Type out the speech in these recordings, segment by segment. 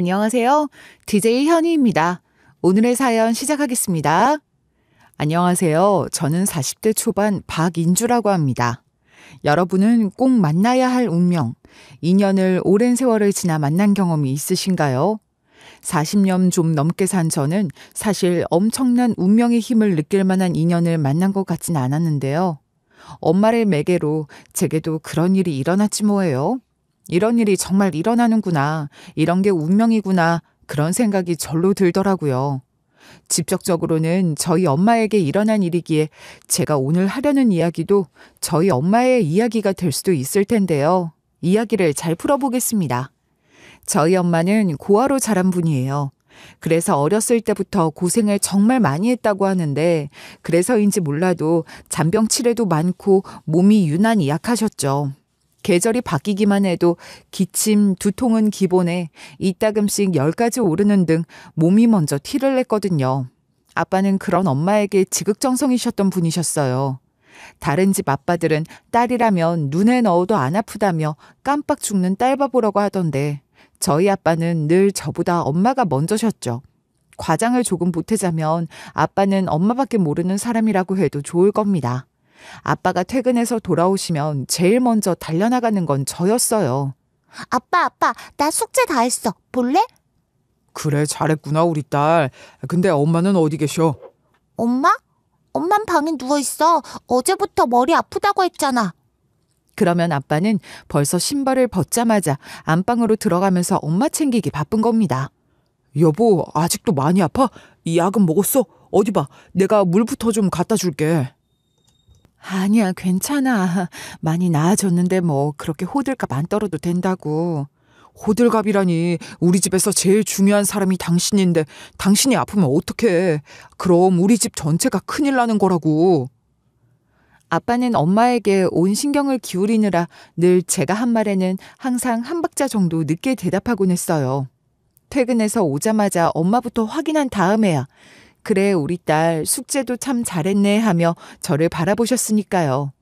안녕하세요. DJ 현희입니다. 오늘의 사연 시작하겠습니다. 안녕하세요. 저는 40대 초반 박인주라고 합니다. 여러분은 꼭 만나야 할 운명, 인연을 오랜 세월을 지나 만난 경험이 있으신가요? 40년 좀 넘게 산 저는 사실 엄청난 운명의 힘을 느낄 만한 인연을 만난 것 같진 않았는데요. 엄마를 매개로 제게도 그런 일이 일어났지 뭐예요. 이런 일이 정말 일어나는구나. 이런 게 운명이구나. 그런 생각이 절로 들더라고요. 직접적으로는 저희 엄마에게 일어난 일이기에 제가 오늘 하려는 이야기도 저희 엄마의 이야기가 될 수도 있을 텐데요. 이야기를 잘 풀어보겠습니다. 저희 엄마는 고아로 자란 분이에요. 그래서 어렸을 때부터 고생을 정말 많이 했다고 하는데 그래서인지 몰라도 잔병 치레도 많고 몸이 유난히 약하셨죠. 계절이 바뀌기만 해도 기침, 두통은 기본에 이따금씩 10가지 오르는 등 몸이 먼저 티를 냈거든요. 아빠는 그런 엄마에게 지극정성이셨던 분이셨어요. 다른 집 아빠들은 딸이라면 눈에 넣어도 안 아프다며 깜빡 죽는 딸 바보라고 하던데 저희 아빠는 늘 저보다 엄마가 먼저셨죠. 과장을 조금 보태자면 아빠는 엄마밖에 모르는 사람이라고 해도 좋을 겁니다. 아빠가 퇴근해서 돌아오시면 제일 먼저 달려나가는 건 저였어요. 아빠, 나 숙제 다 했어. 볼래? 그래, 잘했구나, 우리 딸. 근데 엄마는 어디 계셔? 엄마? 엄만 방에 누워있어. 어제부터 머리 아프다고 했잖아. 그러면 아빠는 벌써 신발을 벗자마자 안방으로 들어가면서 엄마 챙기기 바쁜 겁니다. 여보, 아직도 많이 아파? 이 약은 먹었어? 어디 봐, 내가 물부터 좀 갖다 줄게. 아니야, 괜찮아. 많이 나아졌는데 뭐 그렇게 호들갑 안 떨어도 된다고. 호들갑이라니, 우리 집에서 제일 중요한 사람이 당신인데 당신이 아프면 어떡해. 그럼 우리 집 전체가 큰일 나는 거라고. 아빠는 엄마에게 온 신경을 기울이느라 늘 제가 한 말에는 항상 한 박자 정도 늦게 대답하곤 했어요. 퇴근해서 오자마자 엄마부터 확인한 다음에야 그래 우리 딸 숙제도 참 잘했네 하며 저를 바라보셨으니까요.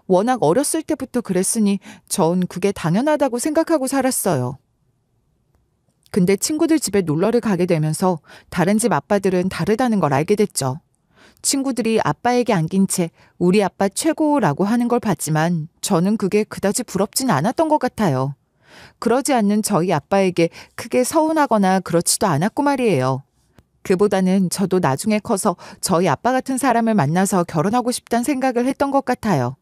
워낙 어렸을 때부터 그랬으니 전 그게 당연하다고 생각하고 살았어요. 근데 친구들 집에 놀러를 가게 되면서 다른 집 아빠들은 다르다는 걸 알게 됐죠. 친구들이 아빠에게 안긴 채 우리 아빠 최고라고 하는 걸 봤지만 저는 그게 그다지 부럽진 않았던 것 같아요. 그러지 않는 저희 아빠에게 크게 서운하거나 그렇지도 않았고 말이에요. 그보다는 저도 나중에 커서 저희 아빠 같은 사람을 만나서 결혼하고 싶다는 생각을 했던 것 같아요.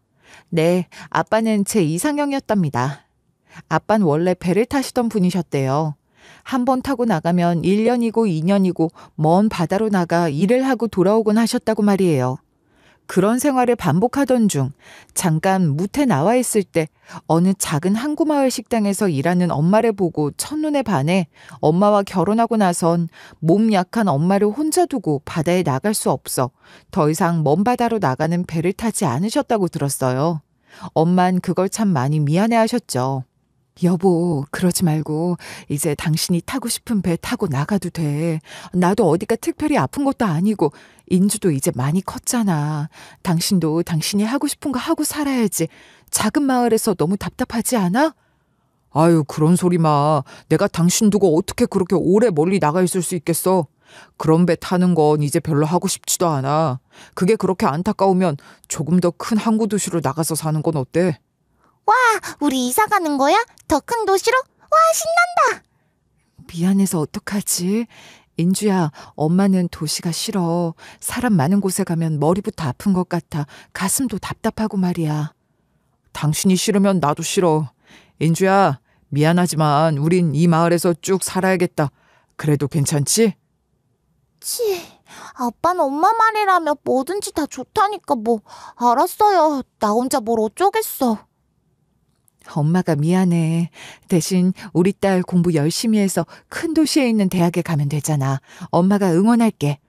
네, 아빠는 제 이상형이었답니다. 아빠는 원래 배를 타시던 분이셨대요. 한 번 타고 나가면 1년이고 2년이고 먼 바다로 나가 일을 하고 돌아오곤 하셨다고 말이에요. 그런 생활을 반복하던 중 잠깐 무태 나와 있을 때 어느 작은 항구마을 식당에서 일하는 엄마를 보고 첫눈에 반해 엄마와 결혼하고 나선 몸 약한 엄마를 혼자 두고 바다에 나갈 수 없어 더 이상 먼 바다로 나가는 배를 타지 않으셨다고 들었어요. 엄만 그걸 참 많이 미안해 하셨죠. 여보, 그러지 말고 이제 당신이 타고 싶은 배 타고 나가도 돼. 나도 어디가 특별히 아픈 것도 아니고 인주도 이제 많이 컸잖아. 당신도 당신이 하고 싶은 거 하고 살아야지. 작은 마을에서 너무 답답하지 않아? 아유, 그런 소리 마. 내가 당신 두고 어떻게 그렇게 오래 멀리 나가 있을 수 있겠어. 그런 배 타는 건 이제 별로 하고 싶지도 않아. 그게 그렇게 안타까우면 조금 더 큰 항구 도시로 나가서 사는 건 어때? 와, 우리 이사 가는 거야? 더 큰 도시로? 와, 신난다. 미안해서 어떡하지? 인주야, 엄마는 도시가 싫어. 사람 많은 곳에 가면 머리부터 아픈 것 같아. 가슴도 답답하고 말이야. 당신이 싫으면 나도 싫어. 인주야, 미안하지만 우린 이 마을에서 쭉 살아야겠다. 그래도 괜찮지? 아빠는 엄마 말이라며 뭐든지 다 좋다니까 뭐. 알았어요. 나 혼자 뭘 어쩌겠어. 엄마가 미안해. 대신 우리 딸 공부 열심히 해서 큰 도시에 있는 대학에 가면 되잖아. 엄마가 응원할게.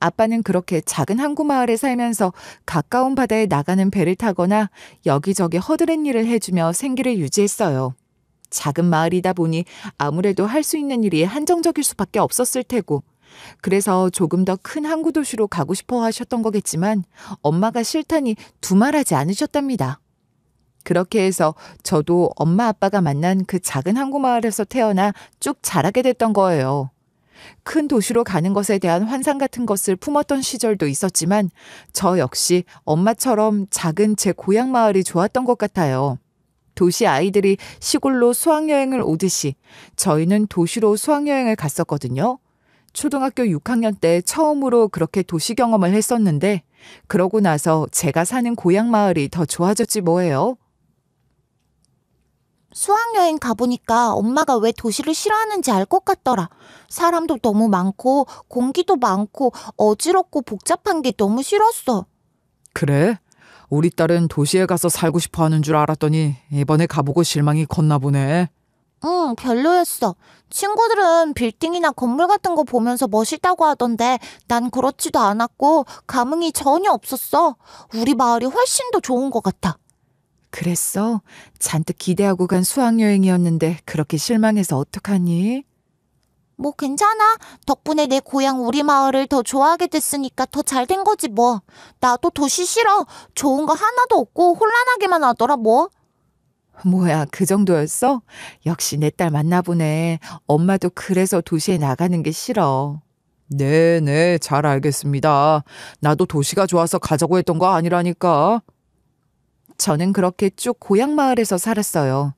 아빠는 그렇게 작은 항구 마을에 살면서 가까운 바다에 나가는 배를 타거나 여기저기 허드렛 일을 해주며 생계를 유지했어요. 작은 마을이다 보니 아무래도 할 수 있는 일이 한정적일 수밖에 없었을 테고 그래서 조금 더 큰 항구 도시로 가고 싶어 하셨던 거겠지만 엄마가 싫다니 두말하지 않으셨답니다. 그렇게 해서 저도 엄마 아빠가 만난 그 작은 항구마을에서 태어나 쭉 자라게 됐던 거예요. 큰 도시로 가는 것에 대한 환상 같은 것을 품었던 시절도 있었지만 저 역시 엄마처럼 작은 제 고향 마을이 좋았던 것 같아요. 도시 아이들이 시골로 수학여행을 오듯이 저희는 도시로 수학여행을 갔었거든요. 초등학교 6학년 때 처음으로 그렇게 도시 경험을 했었는데 그러고 나서 제가 사는 고향 마을이 더 좋아졌지 뭐예요. 수학여행 가보니까 엄마가 왜 도시를 싫어하는지 알 것 같더라. 사람도 너무 많고 공기도 많고 어지럽고 복잡한 게 너무 싫었어. 그래? 우리 딸은 도시에 가서 살고 싶어 하는 줄 알았더니 이번에 가보고 실망이 컸나 보네. 응, 별로였어. 친구들은 빌딩이나 건물 같은 거 보면서 멋있다고 하던데 난 그렇지도 않았고 감흥이 전혀 없었어. 우리 마을이 훨씬 더 좋은 것 같아. 그랬어? 잔뜩 기대하고 간 수학여행이었는데 그렇게 실망해서 어떡하니? 뭐 괜찮아. 덕분에 내 고향 우리 마을을 더 좋아하게 됐으니까 더 잘 된 거지 뭐. 나도 도시 싫어. 좋은 거 하나도 없고 혼란하게만 하더라 뭐. 뭐야, 그 정도였어? 역시 내 딸 맞나보네. 엄마도 그래서 도시에 나가는 게 싫어. 네, 잘 알겠습니다. 나도 도시가 좋아서 가자고 했던 거 아니라니까. 저는 그렇게 쭉 고향 마을에서 살았어요.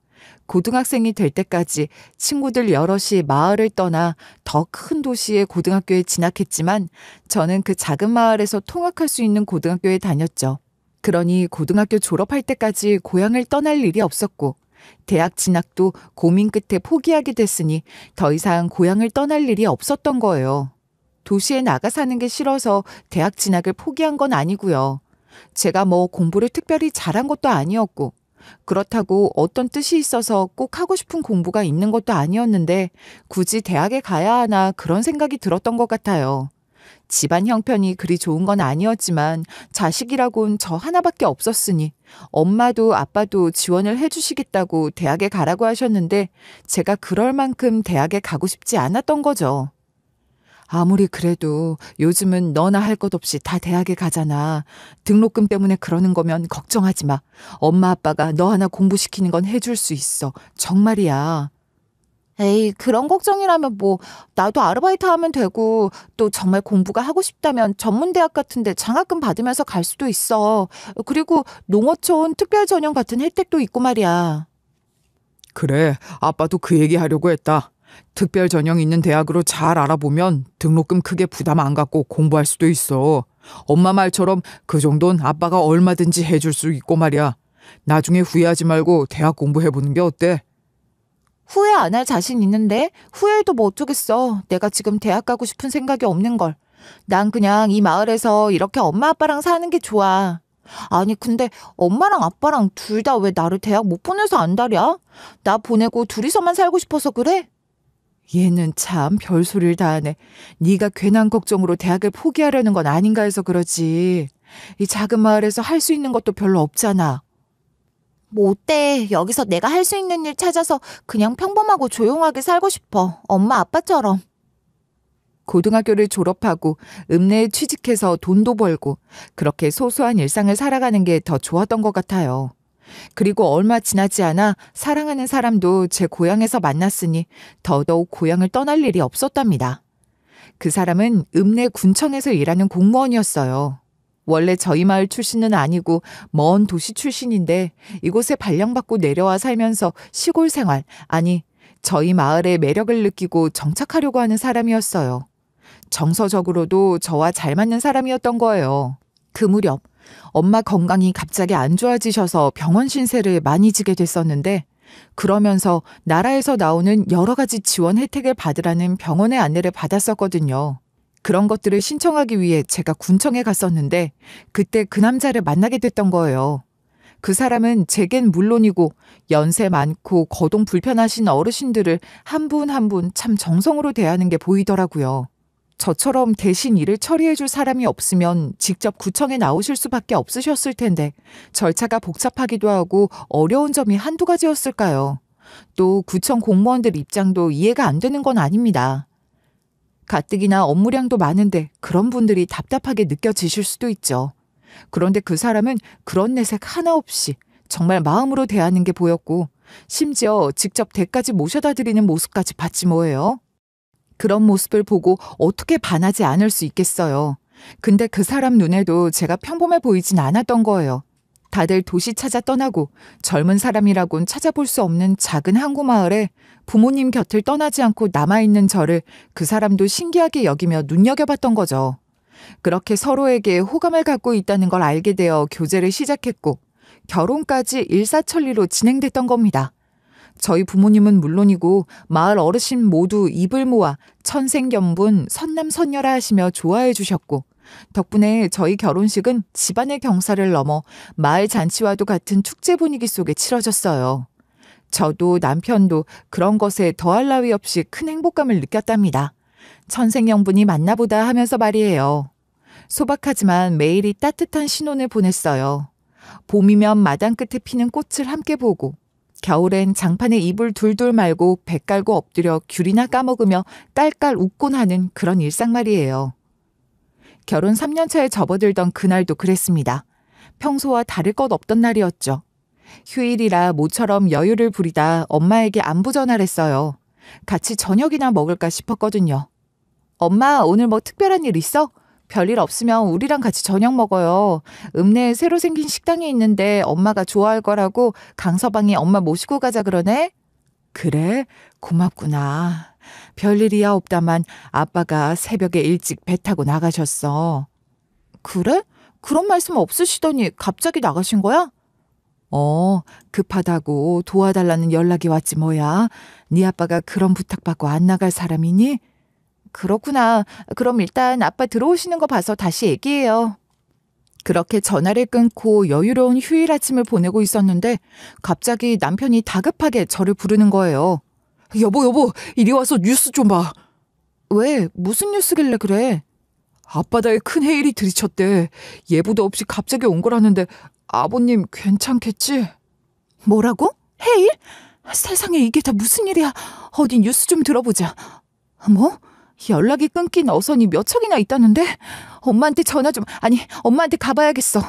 고등학생이 될 때까지 친구들 여럿이 마을을 떠나 더 큰 도시의 고등학교에 진학했지만 저는 그 작은 마을에서 통학할 수 있는 고등학교에 다녔죠. 그러니 고등학교 졸업할 때까지 고향을 떠날 일이 없었고 대학 진학도 고민 끝에 포기하게 됐으니 더 이상 고향을 떠날 일이 없었던 거예요. 도시에 나가 사는 게 싫어서 대학 진학을 포기한 건 아니고요. 제가 뭐 공부를 특별히 잘한 것도 아니었고 그렇다고 어떤 뜻이 있어서 꼭 하고 싶은 공부가 있는 것도 아니었는데 굳이 대학에 가야 하나 그런 생각이 들었던 것 같아요. 집안 형편이 그리 좋은 건 아니었지만 자식이라곤 저 하나밖에 없었으니 엄마도 아빠도 지원을 해주시겠다고 대학에 가라고 하셨는데 제가 그럴 만큼 대학에 가고 싶지 않았던 거죠. 아무리 그래도 요즘은 너나 할 것 없이 다 대학에 가잖아. 등록금 때문에 그러는 거면 걱정하지 마. 엄마 아빠가 너 하나 공부시키는 건 해줄 수 있어. 정말이야. 에이, 그런 걱정이라면 뭐 나도 아르바이트 하면 되고 또 정말 공부가 하고 싶다면 전문대학 같은데 장학금 받으면서 갈 수도 있어. 그리고 농어촌 특별전형 같은 혜택도 있고 말이야. 그래, 아빠도 그 얘기 하려고 했다. 특별 전형 있는 대학으로 잘 알아보면 등록금 크게 부담 안 갖고 공부할 수도 있어. 엄마 말처럼 그 정도는 아빠가 얼마든지 해줄 수 있고 말이야. 나중에 후회하지 말고 대학 공부해보는 게 어때? 후회 안 할 자신 있는데 후회해도 뭐 어쩌겠어. 내가 지금 대학 가고 싶은 생각이 없는 걸. 난 그냥 이 마을에서 이렇게 엄마 아빠랑 사는 게 좋아. 아니 근데 엄마랑 아빠랑 둘 다 왜 나를 대학 못 보내서 안달이야? 나 보내고 둘이서만 살고 싶어서 그래? 얘는 참 별소리를 다 하네. 네가 괜한 걱정으로 대학을 포기하려는 건 아닌가 해서 그러지. 이 작은 마을에서 할 수 있는 것도 별로 없잖아. 뭐 어때? 여기서 내가 할 수 있는 일 찾아서 그냥 평범하고 조용하게 살고 싶어. 엄마 아빠처럼. 고등학교를 졸업하고 읍내에 취직해서 돈도 벌고 그렇게 소소한 일상을 살아가는 게 더 좋았던 것 같아요. 그리고 얼마 지나지 않아 사랑하는 사람도 제 고향에서 만났으니 더더욱 고향을 떠날 일이 없었답니다. 그 사람은 읍내 군청에서 일하는 공무원이었어요. 원래 저희 마을 출신은 아니고 먼 도시 출신인데 이곳에 발령받고 내려와 살면서 시골 생활, 아니 저희 마을의 매력을 느끼고 정착하려고 하는 사람이었어요. 정서적으로도 저와 잘 맞는 사람이었던 거예요. 그 무렵 엄마 건강이 갑자기 안 좋아지셔서 병원 신세를 많이 지게 됐었는데 그러면서 나라에서 나오는 여러 가지 지원 혜택을 받으라는 병원의 안내를 받았었거든요. 그런 것들을 신청하기 위해 제가 군청에 갔었는데 그때 그 남자를 만나게 됐던 거예요. 그 사람은 제겐 물론이고 연세 많고 거동 불편하신 어르신들을 한 분 한 분 참 정성으로 대하는 게 보이더라고요. 저처럼 대신 일을 처리해 줄 사람이 없으면 직접 구청에 나오실 수밖에 없으셨을 텐데 절차가 복잡하기도 하고 어려운 점이 한두 가지였을까요? 또 구청 공무원들 입장도 이해가 안 되는 건 아닙니다. 가뜩이나 업무량도 많은데 그런 분들이 답답하게 느껴지실 수도 있죠. 그런데 그 사람은 그런 내색 하나 없이 정말 마음으로 대하는 게 보였고 심지어 직접 댁까지 모셔다 드리는 모습까지 봤지 뭐예요. 그런 모습을 보고 어떻게 반하지 않을 수 있겠어요. 근데 그 사람 눈에도 제가 평범해 보이진 않았던 거예요. 다들 도시 찾아 떠나고 젊은 사람이라곤 찾아볼 수 없는 작은 항구 마을에 부모님 곁을 떠나지 않고 남아있는 저를 그 사람도 신기하게 여기며 눈여겨봤던 거죠. 그렇게 서로에게 호감을 갖고 있다는 걸 알게 되어 교제를 시작했고 결혼까지 일사천리로 진행됐던 겁니다. 저희 부모님은 물론이고 마을 어르신 모두 입을 모아 천생연분 선남선녀라 하시며 좋아해 주셨고 덕분에 저희 결혼식은 집안의 경사를 넘어 마을 잔치와도 같은 축제 분위기 속에 치러졌어요. 저도 남편도 그런 것에 더할 나위 없이 큰 행복감을 느꼈답니다. 천생연분이 맞나보다 하면서 말이에요. 소박하지만 매일이 따뜻한 신혼을 보냈어요. 봄이면 마당 끝에 피는 꽃을 함께 보고 겨울엔 장판에 이불 둘둘 말고 배 깔고 엎드려 귤이나 까먹으며 깔깔 웃곤 하는 그런 일상 말이에요. 결혼 3년 차에 접어들던 그날도 그랬습니다. 평소와 다를 것 없던 날이었죠. 휴일이라 모처럼 여유를 부리다 엄마에게 안부 전화를 했어요. 같이 저녁이나 먹을까 싶었거든요. 엄마, 오늘 뭐 특별한 일 있어? 별일 없으면 우리랑 같이 저녁 먹어요. 읍내에 새로 생긴 식당이 있는데 엄마가 좋아할 거라고 강서방이 엄마 모시고 가자 그러네? 그래? 고맙구나. 별일이야 없다만 아빠가 새벽에 일찍 배 타고 나가셨어. 그래? 그런 말씀 없으시더니 갑자기 나가신 거야? 급하다고 도와달라는 연락이 왔지 뭐야. 네 아빠가 그런 부탁받고 안 나갈 사람이니? 그렇구나. 그럼 일단 아빠 들어오시는 거 봐서 다시 얘기해요. 그렇게 전화를 끊고 여유로운 휴일 아침을 보내고 있었는데 갑자기 남편이 다급하게 저를 부르는 거예요. 여보, 이리 와서 뉴스 좀 봐. 왜? 무슨 뉴스길래 그래? 앞바다에 큰 해일이 들이쳤대. 예보도 없이 갑자기 온 거라는데 아버님 괜찮겠지? 뭐라고? 해일? 세상에 이게 다 무슨 일이야. 어디 뉴스 좀 들어보자. 뭐? 연락이 끊긴 어선이 몇 척이나 있다는데? 엄마한테 엄마한테 가봐야겠어.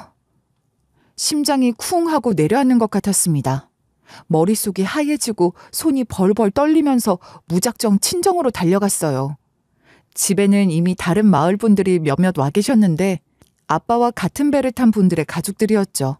심장이 쿵 하고 내려앉는 것 같았습니다. 머릿속이 하얘지고 손이 벌벌 떨리면서 무작정 친정으로 달려갔어요. 집에는 이미 다른 마을 분들이 몇몇 와 계셨는데 아빠와 같은 배를 탄 분들의 가족들이었죠.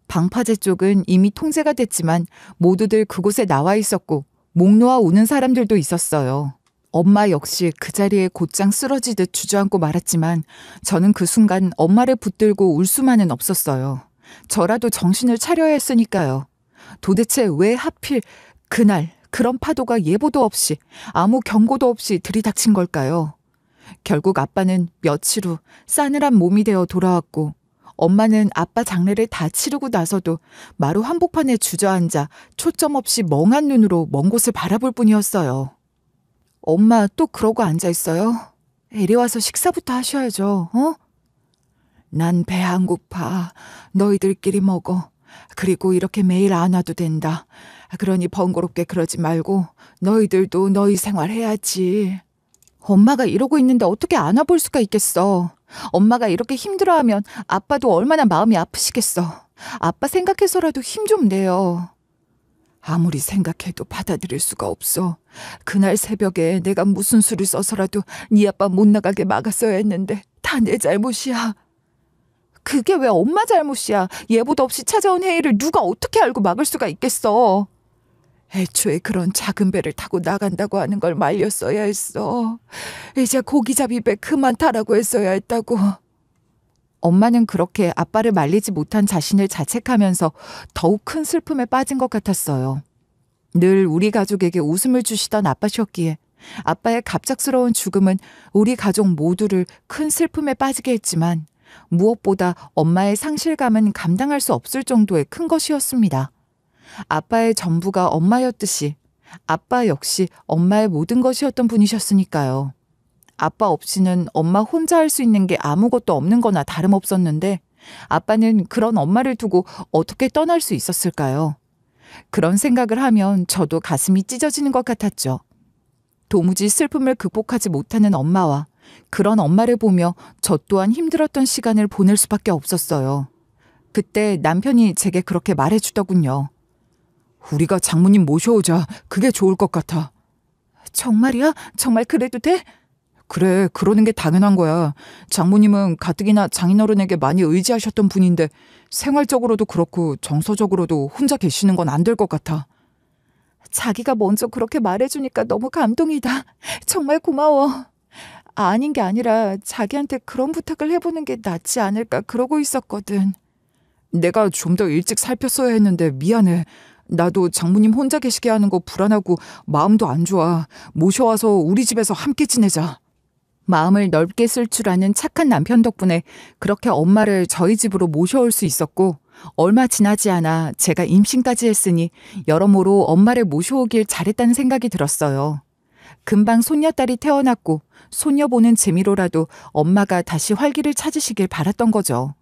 방파제 쪽은 이미 통제가 됐지만 모두들 그곳에 나와 있었고 목 놓아 우는 사람들도 있었어요. 엄마 역시 그 자리에 곧장 쓰러지듯 주저앉고 말았지만 저는 그 순간 엄마를 붙들고 울 수만은 없었어요. 저라도 정신을 차려야 했으니까요. 도대체 왜 하필 그날 그런 파도가 예보도 없이 아무 경고도 없이 들이닥친 걸까요? 결국 아빠는 며칠 후 싸늘한 몸이 되어 돌아왔고 엄마는 아빠 장례를 다 치르고 나서도 마루 한복판에 주저앉아 초점 없이 멍한 눈으로 먼 곳을 바라볼 뿐이었어요. 엄마 또 그러고 앉아있어요? 이리 와서 식사부터 하셔야죠. 난 배 안 고파. 너희들끼리 먹어. 그리고 이렇게 매일 안 와도 된다. 그러니 번거롭게 그러지 말고 너희들도 너희 생활 해야지. 엄마가 이러고 있는데 어떻게 안 와볼 수가 있겠어. 엄마가 이렇게 힘들어하면 아빠도 얼마나 마음이 아프시겠어. 아빠 생각해서라도 힘 좀 내요. 아무리 생각해도 받아들일 수가 없어. 그날 새벽에 내가 무슨 수를 써서라도 네 아빠 못 나가게 막았어야 했는데 다 내 잘못이야. 그게 왜 엄마 잘못이야. 예보도 없이 찾아온 해일을 누가 어떻게 알고 막을 수가 있겠어. 애초에 그런 작은 배를 타고 나간다고 하는 걸 말렸어야 했어. 이제 고기잡이 배 그만 타라고 했어야 했다고. 엄마는 그렇게 아빠를 말리지 못한 자신을 자책하면서 더욱 큰 슬픔에 빠진 것 같았어요. 늘 우리 가족에게 웃음을 주시던 아빠셨기에 아빠의 갑작스러운 죽음은 우리 가족 모두를 큰 슬픔에 빠지게 했지만 무엇보다 엄마의 상실감은 감당할 수 없을 정도의 큰 것이었습니다. 아빠의 전부가 엄마였듯이 아빠 역시 엄마의 모든 것이었던 분이셨으니까요. 아빠 없이는 엄마 혼자 할 수 있는 게 아무것도 없는 거나 다름없었는데 아빠는 그런 엄마를 두고 어떻게 떠날 수 있었을까요? 그런 생각을 하면 저도 가슴이 찢어지는 것 같았죠. 도무지 슬픔을 극복하지 못하는 엄마와 그런 엄마를 보며 저 또한 힘들었던 시간을 보낼 수밖에 없었어요. 그때 남편이 제게 그렇게 말해주더군요. 우리가 장모님 모셔오자. 그게 좋을 것 같아. 정말이야? 정말 그래도 돼? 그래, 그러는 게 당연한 거야. 장모님은 가뜩이나 장인어른에게 많이 의지하셨던 분인데 생활적으로도 그렇고 정서적으로도 혼자 계시는 건 안 될 것 같아. 자기가 먼저 그렇게 말해주니까 너무 감동이다. 정말 고마워. 아닌 게 아니라 자기한테 그런 부탁을 해보는 게 낫지 않을까 그러고 있었거든. 내가 좀 더 일찍 살폈어야 했는데 미안해. 나도 장모님 혼자 계시게 하는 거 불안하고 마음도 안 좋아. 모셔와서 우리 집에서 함께 지내자. 마음을 넓게 쓸 줄 아는 착한 남편 덕분에 그렇게 엄마를 저희 집으로 모셔올 수 있었고, 얼마 지나지 않아 제가 임신까지 했으니 여러모로 엄마를 모셔오길 잘했다는 생각이 들었어요. 금방 손녀딸이 태어났고 손녀 보는 재미로라도 엄마가 다시 활기를 찾으시길 바랐던 거죠.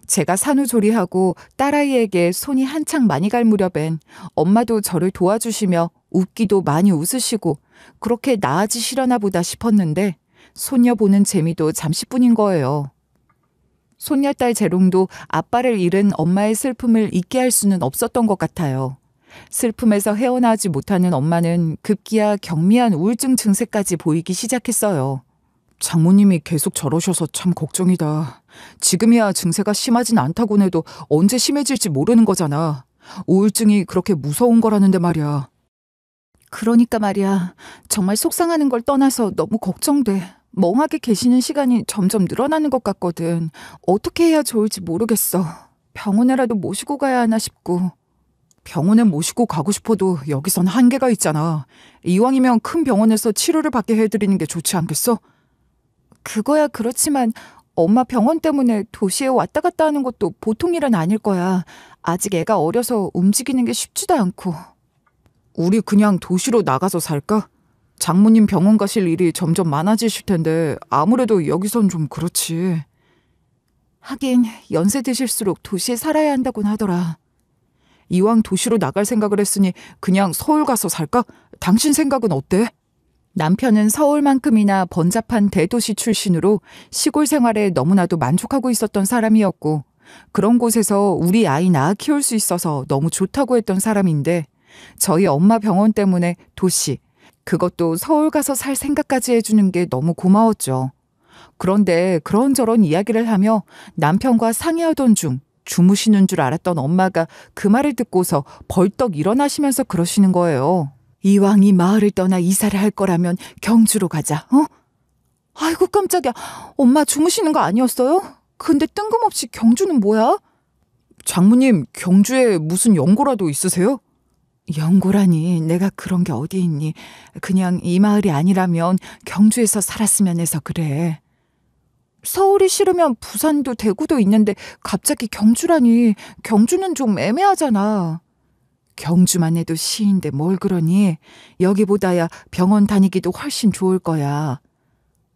제가 산후조리하고 딸아이에게 손이 한창 많이 갈 무렵엔 엄마도 저를 도와주시며 웃기도 많이 웃으시고 그렇게 나아지시려나 보다 싶었는데 손녀 보는 재미도 잠시뿐인 거예요. 손녀딸 재롱도 아빠를 잃은 엄마의 슬픔을 잊게 할 수는 없었던 것 같아요. 슬픔에서 헤어나지 못하는 엄마는 급기야 경미한 우울증 증세까지 보이기 시작했어요. 장모님이 계속 저러셔서 참 걱정이다. 지금이야 증세가 심하진 않다곤 해도 언제 심해질지 모르는 거잖아. 우울증이 그렇게 무서운 거라는데 말이야. 그러니까 말이야. 정말 속상하는 걸 떠나서 너무 걱정돼. 멍하게 계시는 시간이 점점 늘어나는 것 같거든. 어떻게 해야 좋을지 모르겠어. 병원에라도 모시고 가야 하나 싶고. 병원에 모시고 가고 싶어도 여기선 한계가 있잖아. 이왕이면 큰 병원에서 치료를 받게 해드리는 게 좋지 않겠어? 그거야 그렇지만 엄마 병원 때문에 도시에 왔다 갔다 하는 것도 보통 일은 아닐 거야. 아직 애가 어려서 움직이는 게 쉽지도 않고. 우리 그냥 도시로 나가서 살까? 장모님 병원 가실 일이 점점 많아지실 텐데 아무래도 여기선 좀 그렇지. 하긴 연세 드실수록 도시에 살아야 한다곤 하더라. 이왕 도시로 나갈 생각을 했으니 그냥 서울 가서 살까? 당신 생각은 어때? 남편은 서울만큼이나 번잡한 대도시 출신으로 시골 생활에 너무나도 만족하고 있었던 사람이었고, 그런 곳에서 우리 아이 낳아 키울 수 있어서 너무 좋다고 했던 사람인데, 저희 엄마 병원 때문에 도시, 그것도 서울 가서 살 생각까지 해주는 게 너무 고마웠죠. 그런데 그런저런 이야기를 하며 남편과 상의하던 중 주무시는 줄 알았던 엄마가 그 말을 듣고서 벌떡 일어나시면서 그러시는 거예요. 이왕 이 마을을 떠나 이사를 할 거라면 경주로 가자, 어? 아이고 깜짝이야. 엄마 주무시는 거 아니었어요? 근데 뜬금없이 경주는 뭐야? 장모님 경주에 무슨 연고라도 있으세요? 연고라니 내가 그런 게 어디 있니. 그냥 이 마을이 아니라면 경주에서 살았으면 해서 그래. 서울이 싫으면 부산도 대구도 있는데 갑자기 경주라니. 경주는 좀 애매하잖아. 경주만 해도 시인데 뭘 그러니. 여기보다야 병원 다니기도 훨씬 좋을 거야.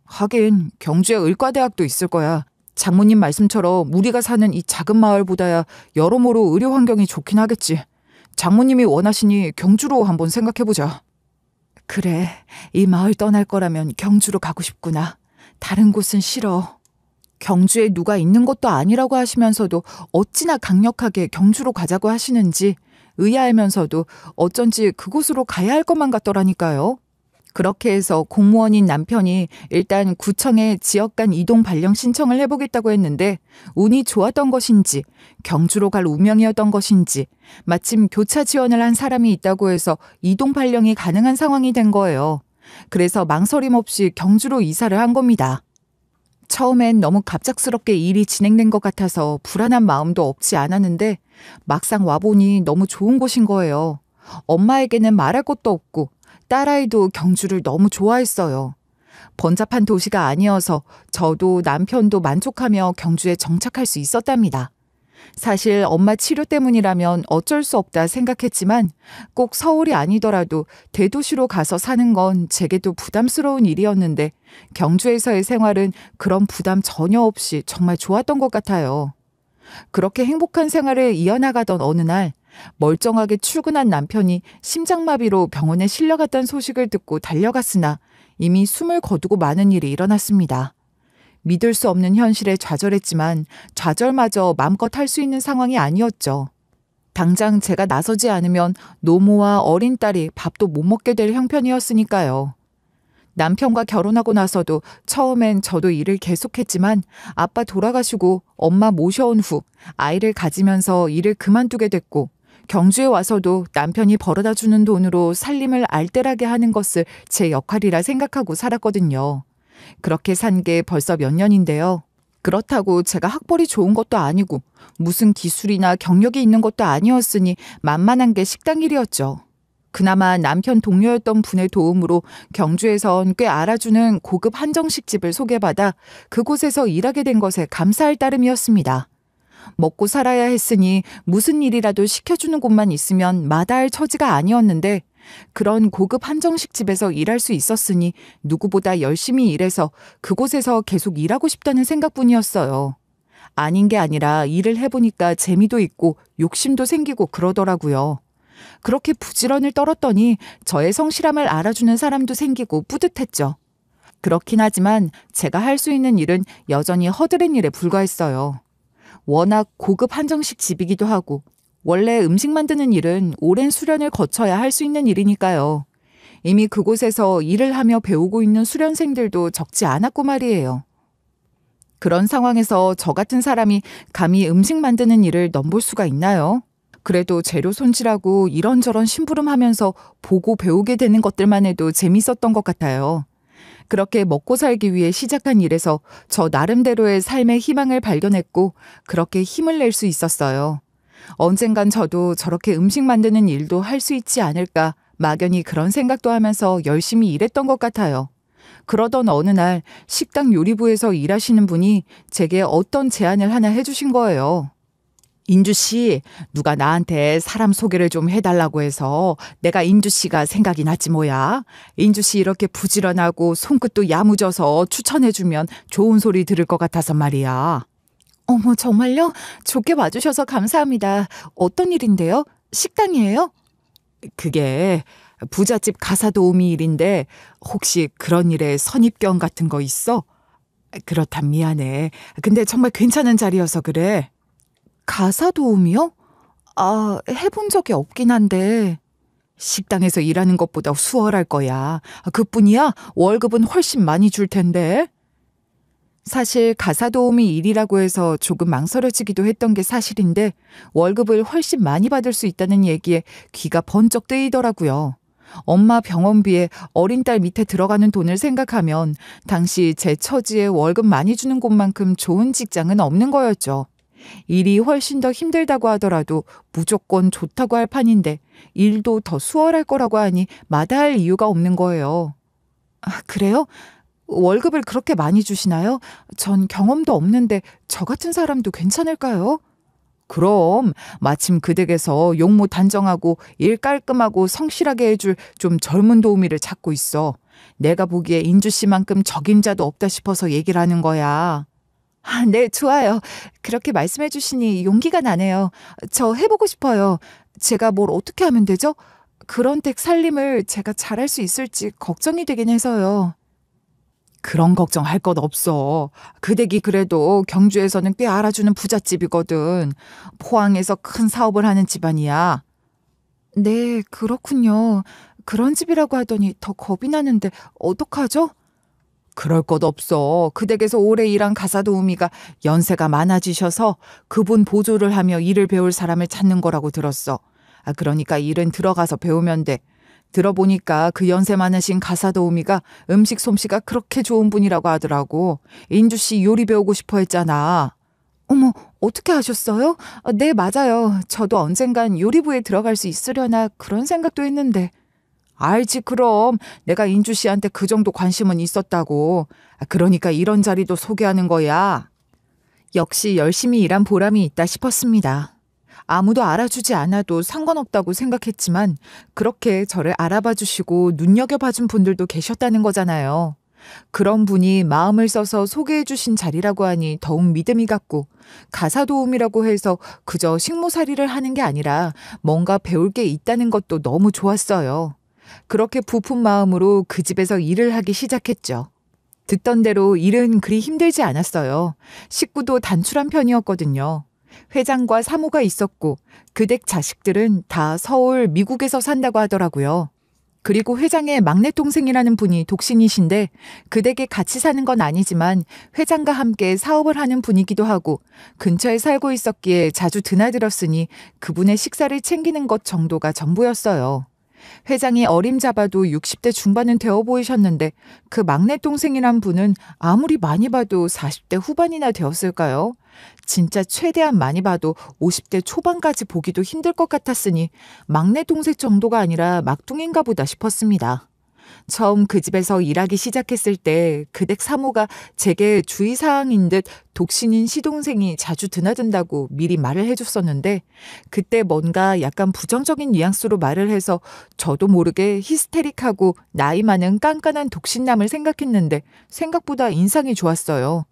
하긴 경주에 의과대학도 있을 거야. 장모님 말씀처럼 우리가 사는 이 작은 마을보다야 여러모로 의료 환경이 좋긴 하겠지. 장모님이 원하시니 경주로 한번 생각해보자. 그래, 이 마을 떠날 거라면 경주로 가고 싶구나. 다른 곳은 싫어. 경주에 누가 있는 것도 아니라고 하시면서도 어찌나 강력하게 경주로 가자고 하시는지 의아하면서도 어쩐지 그곳으로 가야 할 것만 같더라니까요. 그렇게 해서 공무원인 남편이 일단 구청에 지역 간 이동 발령 신청을 해보겠다고 했는데 운이 좋았던 것인지 경주로 갈 운명이었던 것인지 마침 교차 지원을 한 사람이 있다고 해서 이동 발령이 가능한 상황이 된 거예요. 그래서 망설임 없이 경주로 이사를 한 겁니다. 처음엔 너무 갑작스럽게 일이 진행된 것 같아서 불안한 마음도 없지 않았는데 막상 와보니 너무 좋은 곳인 거예요. 엄마에게는 말할 것도 없고 딸아이도 경주를 너무 좋아했어요. 번잡한 도시가 아니어서 저도 남편도 만족하며 경주에 정착할 수 있었답니다. 사실 엄마 치료 때문이라면 어쩔 수 없다 생각했지만 꼭 서울이 아니더라도 대도시로 가서 사는 건 제게도 부담스러운 일이었는데 경주에서의 생활은 그런 부담 전혀 없이 정말 좋았던 것 같아요. 그렇게 행복한 생활을 이어나가던 어느 날 멀쩡하게 출근한 남편이 심장마비로 병원에 실려갔다는 소식을 듣고 달려갔으나 이미 숨을 거두고 마는 일이 일어났습니다. 믿을 수 없는 현실에 좌절했지만 좌절마저 마음껏 할 수 있는 상황이 아니었죠. 당장 제가 나서지 않으면 노모와 어린 딸이 밥도 못 먹게 될 형편이었으니까요. 남편과 결혼하고 나서도 처음엔 저도 일을 계속했지만 아빠 돌아가시고 엄마 모셔온 후 아이를 가지면서 일을 그만두게 됐고 경주에 와서도 남편이 벌어다 주는 돈으로 살림을 알뜰하게 하는 것을 제 역할이라 생각하고 살았거든요. 그렇게 산 게 벌써 몇 년인데요. 그렇다고 제가 학벌이 좋은 것도 아니고 무슨 기술이나 경력이 있는 것도 아니었으니 만만한 게 식당 일이었죠. 그나마 남편 동료였던 분의 도움으로 경주에선 꽤 알아주는 고급 한정식 집을 소개받아 그곳에서 일하게 된 것에 감사할 따름이었습니다. 먹고 살아야 했으니 무슨 일이라도 시켜주는 곳만 있으면 마다할 처지가 아니었는데 그런 고급 한정식 집에서 일할 수 있었으니 누구보다 열심히 일해서 그곳에서 계속 일하고 싶다는 생각뿐이었어요. 아닌 게 아니라 일을 해보니까 재미도 있고 욕심도 생기고 그러더라고요. 그렇게 부지런을 떨었더니 저의 성실함을 알아주는 사람도 생기고 뿌듯했죠. 그렇긴 하지만 제가 할 수 있는 일은 여전히 허드렛 일에 불과했어요. 워낙 고급 한정식 집이기도 하고 원래 음식 만드는 일은 오랜 수련을 거쳐야 할 수 있는 일이니까요. 이미 그곳에서 일을 하며 배우고 있는 수련생들도 적지 않았고 말이에요. 그런 상황에서 저 같은 사람이 감히 음식 만드는 일을 넘볼 수가 있나요? 그래도 재료 손질하고 이런저런 심부름하면서 보고 배우게 되는 것들만 해도 재밌었던 것 같아요. 그렇게 먹고 살기 위해 시작한 일에서 저 나름대로의 삶의 희망을 발견했고 그렇게 힘을 낼 수 있었어요. 언젠간 저도 저렇게 음식 만드는 일도 할 수 있지 않을까 막연히 그런 생각도 하면서 열심히 일했던 것 같아요. 그러던 어느 날 식당 요리부에서 일하시는 분이 제게 어떤 제안을 하나 해주신 거예요. 인주 씨, 누가 나한테 사람 소개를 좀 해달라고 해서 내가 인주 씨가 생각이 났지 뭐야. 인주 씨 이렇게 부지런하고 손끝도 야무져서 추천해주면 좋은 소리 들을 것 같아서 말이야. 어머, 정말요? 좋게 봐주셔서 감사합니다. 어떤 일인데요? 식당이에요? 그게 부잣집 가사 도우미 일인데 혹시 그런 일에 선입견 같은 거 있어? 그렇단 미안해. 근데 정말 괜찮은 자리여서 그래. 가사 도우미요? 아, 해본 적이 없긴 한데. 식당에서 일하는 것보다 수월할 거야. 그뿐이야? 월급은 훨씬 많이 줄 텐데. 사실 가사 도우미 일이라고 해서 조금 망설여지기도 했던 게 사실인데 월급을 훨씬 많이 받을 수 있다는 얘기에 귀가 번쩍 뜨이더라고요. 엄마 병원비에 어린 딸 밑에 들어가는 돈을 생각하면 당시 제 처지에 월급 많이 주는 곳만큼 좋은 직장은 없는 거였죠. 일이 훨씬 더 힘들다고 하더라도 무조건 좋다고 할 판인데 일도 더 수월할 거라고 하니 마다할 이유가 없는 거예요. 아, 그래요? 월급을 그렇게 많이 주시나요? 전 경험도 없는데 저 같은 사람도 괜찮을까요? 그럼 마침 그 댁에서 용모 단정하고 일 깔끔하고 성실하게 해줄 좀 젊은 도우미를 찾고 있어. 내가 보기에 인주 씨만큼 적임자도 없다 싶어서 얘기를 하는 거야. 아, 네, 좋아요. 그렇게 말씀해 주시니 용기가 나네요. 저 해보고 싶어요. 제가 뭘 어떻게 하면 되죠? 그런 댁 살림을 제가 잘할 수 있을지 걱정이 되긴 해서요. 그런 걱정할 것 없어. 그 댁이 그래도 경주에서는 꽤 알아주는 부잣집이거든. 포항에서 큰 사업을 하는 집안이야. 네, 그렇군요. 그런 집이라고 하더니 더 겁이 나는데 어떡하죠? 그럴 것 없어. 그 댁에서 오래 일한 가사 도우미가 연세가 많아지셔서 그분 보조를 하며 일을 배울 사람을 찾는 거라고 들었어. 그러니까 일은 들어가서 배우면 돼. 들어보니까 그 연세 많으신 가사 도우미가 음식 솜씨가 그렇게 좋은 분이라고 하더라고. 인주 씨 요리 배우고 싶어 했잖아. 어머, 어떻게 아셨어요? 네, 맞아요. 저도 언젠간 요리부에 들어갈 수 있으려나 그런 생각도 했는데. 알지 그럼. 내가 인주 씨한테 그 정도 관심은 있었다고. 그러니까 이런 자리도 소개하는 거야. 역시 열심히 일한 보람이 있다 싶었습니다. 아무도 알아주지 않아도 상관없다고 생각했지만 그렇게 저를 알아봐 주시고 눈여겨봐 준 분들도 계셨다는 거잖아요. 그런 분이 마음을 써서 소개해 주신 자리라고 하니 더욱 믿음이 갔고 가사 도우미라고 해서 그저 식모살이를 하는 게 아니라 뭔가 배울 게 있다는 것도 너무 좋았어요. 그렇게 부푼 마음으로 그 집에서 일을 하기 시작했죠. 듣던 대로 일은 그리 힘들지 않았어요. 식구도 단출한 편이었거든요. 회장과 사모가 있었고 그 댁 자식들은 다 서울, 미국에서 산다고 하더라고요. 그리고 회장의 막내 동생이라는 분이 독신이신데 그 댁에 같이 사는 건 아니지만 회장과 함께 사업을 하는 분이기도 하고 근처에 살고 있었기에 자주 드나들었으니 그분의 식사를 챙기는 것 정도가 전부였어요. 회장이 어림잡아도 60대 중반은 되어 보이셨는데 그 막내 동생이란 분은 아무리 많이 봐도 40대 후반이나 되었을까요? 진짜 최대한 많이 봐도 50대 초반까지 보기도 힘들 것 같았으니 막내 동생 정도가 아니라 막둥인가 보다 싶었습니다. 처음 그 집에서 일하기 시작했을 때 그댁 사모가 제게 주의사항인 듯 독신인 시동생이 자주 드나든다고 미리 말을 해줬었는데 그때 뭔가 약간 부정적인 뉘앙스로 말을 해서 저도 모르게 히스테릭하고 나이 많은 깐깐한 독신남을 생각했는데 생각보다 인상이 좋았어요.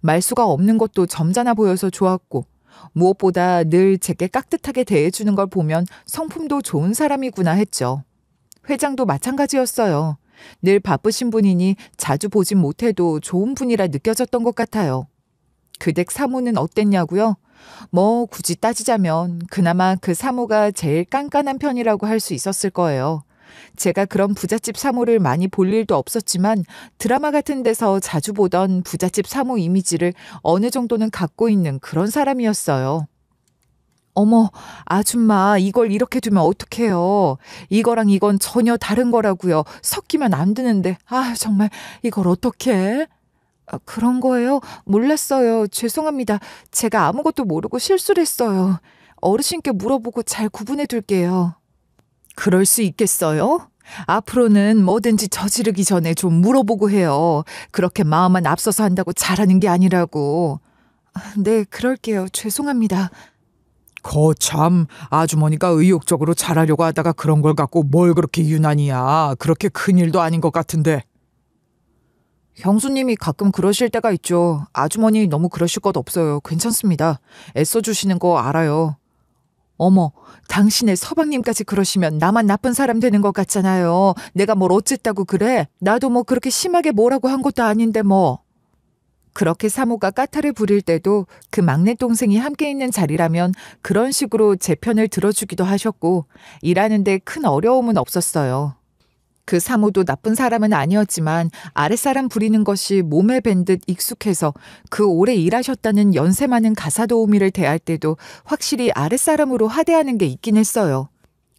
말수가 없는 것도 점잖아 보여서 좋았고 무엇보다 늘 제게 깍듯하게 대해주는 걸 보면 성품도 좋은 사람이구나 했죠. 회장도 마찬가지였어요. 늘 바쁘신 분이니 자주 보진 못해도 좋은 분이라 느껴졌던 것 같아요. 그 댁 사모는 어땠냐고요? 뭐 굳이 따지자면 그나마 그 사모가 제일 깐깐한 편이라고 할 수 있었을 거예요. 제가 그런 부잣집 사모를 많이 볼 일도 없었지만 드라마 같은 데서 자주 보던 부잣집 사모 이미지를 어느 정도는 갖고 있는 그런 사람이었어요. 어머, 아줌마, 이걸 이렇게 두면 어떡해요? 이거랑 이건 전혀 다른 거라고요. 섞이면 안 되는데. 아, 정말 이걸 어떡해? 그런 거예요? 몰랐어요. 죄송합니다. 제가 아무것도 모르고 실수를 했어요. 어르신께 물어보고 잘 구분해 둘게요. 그럴 수 있겠어요? 앞으로는 뭐든지 저지르기 전에 좀 물어보고 해요. 그렇게 마음만 앞서서 한다고 잘하는 게 아니라고. 네, 그럴게요. 죄송합니다. 거참 아주머니가 의욕적으로 잘하려고 하다가 그런 걸 갖고 뭘 그렇게 유난이야. 그렇게 큰일도 아닌 것 같은데. 형수님이 가끔 그러실 때가 있죠. 아주머니 너무 그러실 것 없어요. 괜찮습니다. 애써주시는 거 알아요. 어머, 당신의 서방님까지 그러시면 나만 나쁜 사람 되는 것 같잖아요. 내가 뭘 어쨌다고 그래? 나도 뭐 그렇게 심하게 뭐라고 한 것도 아닌데 뭐. 그렇게 사모가 까탈을 부릴 때도 그 막내 동생이 함께 있는 자리라면 그런 식으로 제 편을 들어주기도 하셨고 일하는데 큰 어려움은 없었어요. 그 사모도 나쁜 사람은 아니었지만 아랫사람 부리는 것이 몸에 밴 듯 익숙해서 그 오래 일하셨다는 연세 많은 가사 도우미를 대할 때도 확실히 아랫사람으로 하대하는 게 있긴 했어요.